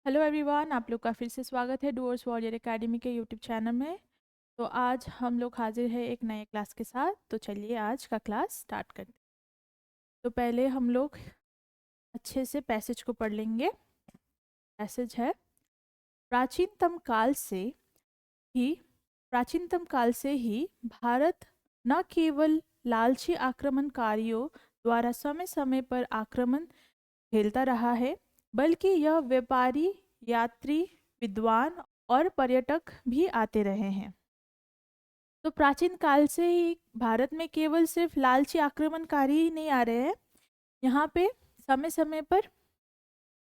Hello everyone, आप लोग का फिर से स्वागत है डूअर्स वॉरियर एकेडमी के यूट्यूब चैनल में। तो आज हम लोग हाजिर है एक नए क्लास के साथ। तो चलिए आज का क्लास स्टार्ट करते हैं। तो पहले हम लोग अच्छे से पैसेज को पढ़ लेंगे। पैसेज है, प्राचीनतम काल से ही प्राचीनतम काल से ही भारत न केवल लालची आक्रमणकारियों द्वारा समय समय पर आक्रमण झेलता रहा है, बल्कि यह व्यापारी, यात्री, विद्वान और पर्यटक भी आते रहे हैं। तो प्राचीन काल से ही भारत में केवल सिर्फ लालची आक्रमणकारी ही नहीं आ रहे हैं, यहाँ पे समय समय पर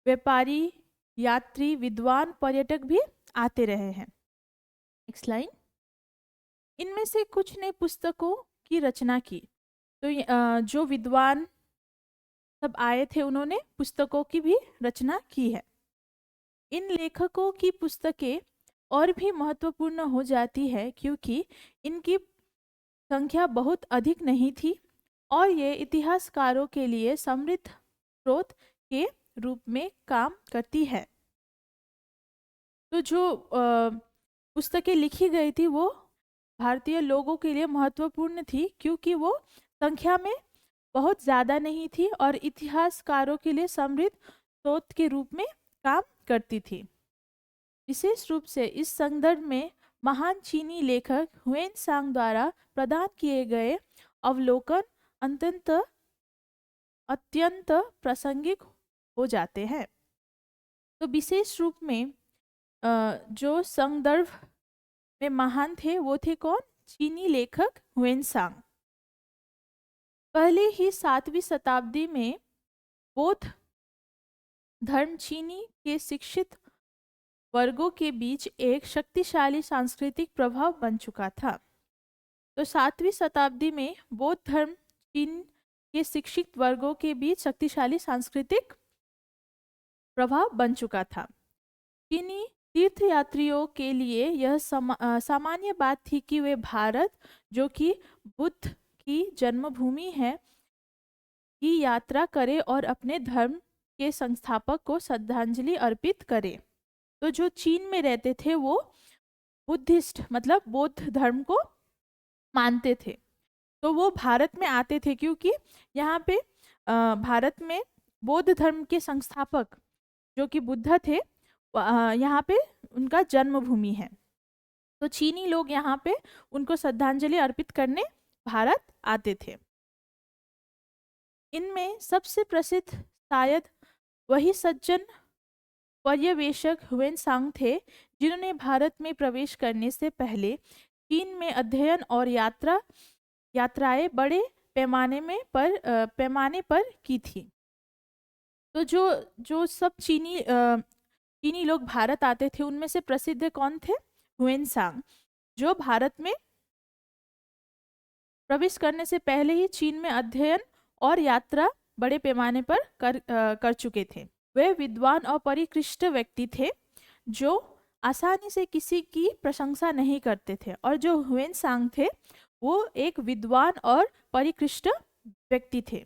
व्यापारी, यात्री, विद्वान, पर्यटक भी आते रहे हैं। नेक्स्ट लाइन, इनमें से कुछ ने पुस्तकों की रचना की। तो जो विद्वान सब आए थे उन्होंने पुस्तकों की भी रचना की है। इन लेखकों की पुस्तकें और भी महत्वपूर्ण हो जाती है क्योंकि इनकी संख्या बहुत अधिक नहीं थी और ये इतिहासकारों के लिए समृद्ध स्रोत के रूप में काम करती है। तो जो पुस्तकें लिखी गई थी वो भारतीय लोगों के लिए महत्वपूर्ण थी क्योंकि वो संख्या में बहुत ज़्यादा नहीं थी और इतिहासकारों के लिए समृद्ध स्रोत के रूप में काम करती थी। विशेष रूप से इस संदर्भ में महान चीनी लेखक हुएन सांग द्वारा प्रदान किए गए अवलोकन अत्यंत अत्यंत प्रासंगिक हो जाते हैं। तो विशेष रूप में जो संदर्भ में महान थे वो थे कौन? चीनी लेखक हुएन सांग। पहले ही 7वीं शताब्दी में बौद्ध धर्म चीनी के शिक्षित वर्गों के बीच एक शक्तिशाली सांस्कृतिक प्रभाव बन चुका था। तो 7वीं शताब्दी में बौद्ध धर्म चीन के शिक्षित वर्गों के बीच शक्तिशाली सांस्कृतिक प्रभाव बन चुका था। चीनी तीर्थयात्रियों के लिए यह सामान्य बात थी कि वे भारत, जो कि बुद्ध की जन्मभूमि है, की यात्रा करें और अपने धर्म के संस्थापक को श्रद्धांजलि अर्पित करें। तो जो चीन में रहते थे वो बुद्धिस्ट मतलब बौद्ध धर्म को मानते थे, तो वो भारत में आते थे क्योंकि यहाँ पे भारत में बौद्ध धर्म के संस्थापक जो कि बुद्ध थे, यहाँ पे उनका जन्मभूमि है। तो चीनी लोग यहाँ पे उनको श्रद्धांजलि अर्पित करने भारत आते थे। इनमें सबसे प्रसिद्ध शायद वही सज्जन पर्यवेक्षक हुएन सांग थे जिन्होंने भारत में प्रवेश करने से पहले चीन में अध्ययन और यात्राएं बड़े पैमाने पर की थी। तो जो जो सब चीनी लोग भारत आते थे उनमें से प्रसिद्ध कौन थे? हुएन सांग, जो भारत में प्रवेश करने से पहले ही चीन में अध्ययन और यात्रा बड़े पैमाने पर कर चुके थे। वे विद्वान और परिष्कृत व्यक्ति थे जो आसानी से किसी की प्रशंसा नहीं करते थे, और जो हुएन सांग थे वो एक विद्वान और परिष्कृत व्यक्ति थे।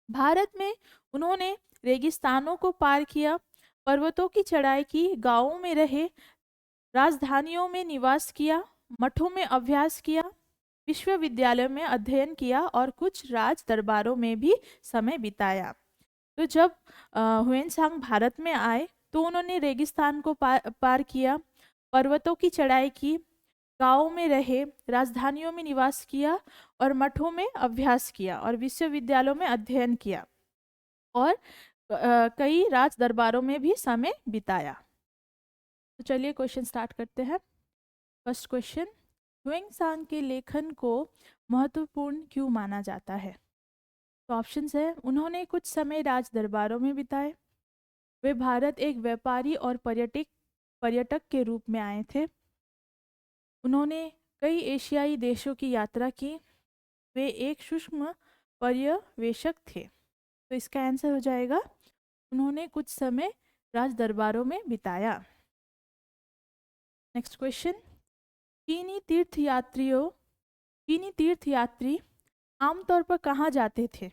भारत में उन्होंने रेगिस्तानों को पार किया, पर्वतों की चढ़ाई की, गांवों में रहे, राजधानियों में निवास किया, मठों में अभ्यास किया, विश्वविद्यालय में अध्ययन किया और कुछ राज दरबारों में भी समय बिताया। तो जब हुएन सांग भारत में आए तो उन्होंने रेगिस्तान को पार किया, पर्वतों की चढ़ाई की, गांवों में रहे, राजधानियों में निवास किया और मठों में अभ्यास किया और विश्वविद्यालयों में अध्ययन किया और कई राज दरबारों में भी समय बिताया। तो चलिए क्वेश्चन स्टार्ट करते हैं। फर्स्ट क्वेश्चन, हुएन सांग के लेखन को महत्वपूर्ण क्यों माना जाता है? तो ऑप्शंस है, उन्होंने कुछ समय राज दरबारों में बिताए, वे भारत एक व्यापारी और पर्यटक के रूप में आए थे, उन्होंने कई एशियाई देशों की यात्रा की, वे एक सूक्ष्म पर्यवेक्षक थे। तो इसका आंसर हो जाएगा उन्होंने कुछ समय राज दरबारों में बिताया। नेक्स्ट क्वेश्चन, चीनी तीर्थयात्री आमतौर पर कहाँ जाते थे?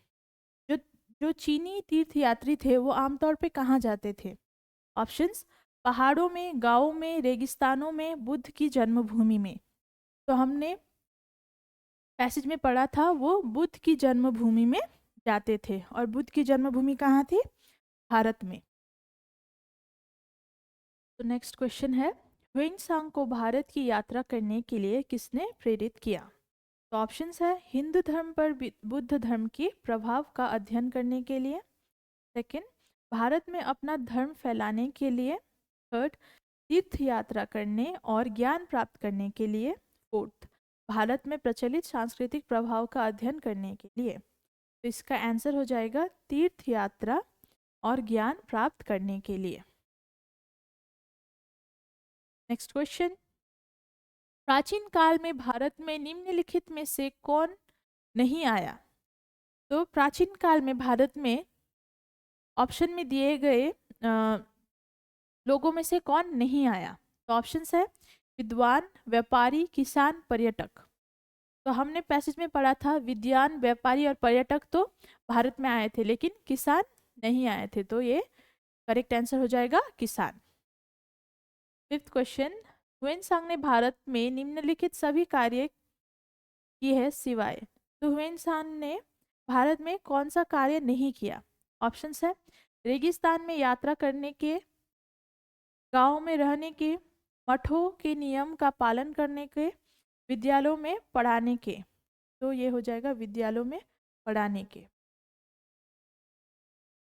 जो जो चीनी तीर्थयात्री थे वो आमतौर पे कहाँ जाते थे? ऑप्शंस, पहाड़ों में, गांवों में, रेगिस्तानों में, बुद्ध की जन्मभूमि में। तो हमने पैसेज में पढ़ा था वो बुद्ध की जन्मभूमि में जाते थे, और बुद्ध की जन्मभूमि कहाँ थी? भारत में। तो नेक्स्ट क्वेश्चन है, ह्वेनसांग को भारत की यात्रा करने के लिए किसने प्रेरित किया? तो ऑप्शंस है, हिंदू धर्म पर बुद्ध धर्म के प्रभाव का अध्ययन करने के लिए, सेकंड, भारत में अपना धर्म फैलाने के लिए, थर्ड, तीर्थ यात्रा करने और ज्ञान प्राप्त करने के लिए, फोर्थ, भारत में प्रचलित सांस्कृतिक प्रभाव का अध्ययन करने के लिए। तो इसका आंसर हो जाएगा तीर्थ यात्रा और ज्ञान प्राप्त करने के लिए। नेक्स्ट क्वेश्चन, प्राचीन काल में भारत में निम्नलिखित में से कौन नहीं आया? तो प्राचीन काल में भारत में ऑप्शन में दिए गए लोगों में से कौन नहीं आया? तो ऑप्शंस है, विद्वान, व्यापारी, किसान, पर्यटक। तो हमने पैसेज में पढ़ा था विद्वान, व्यापारी और पर्यटक तो भारत में आए थे, लेकिन किसान नहीं आए थे। तो ये करेक्ट आंसर हो जाएगा किसान। फिफ्थ क्वेश्चन, ह्वेनसांग ने भारत में निम्नलिखित सभी कार्य किए हैं सिवाय। तो ह्वेनसांग ने भारत में कौन सा कार्य नहीं किया? ऑप्शंस है, रेगिस्तान में यात्रा करने के, गांव में रहने के, मठों के नियम का पालन करने के, विद्यालयों में पढ़ाने के। तो ये हो जाएगा विद्यालयों में पढ़ाने के।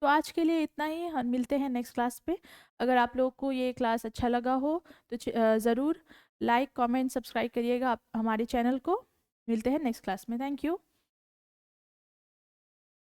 तो आज के लिए इतना ही, हम मिलते हैं नेक्स्ट क्लास पे। अगर आप लोगों को ये क्लास अच्छा लगा हो तो ज़रूर लाइक, कमेंट, सब्सक्राइब करिएगा आप हमारे चैनल को। मिलते हैं नेक्स्ट क्लास में। Thank you.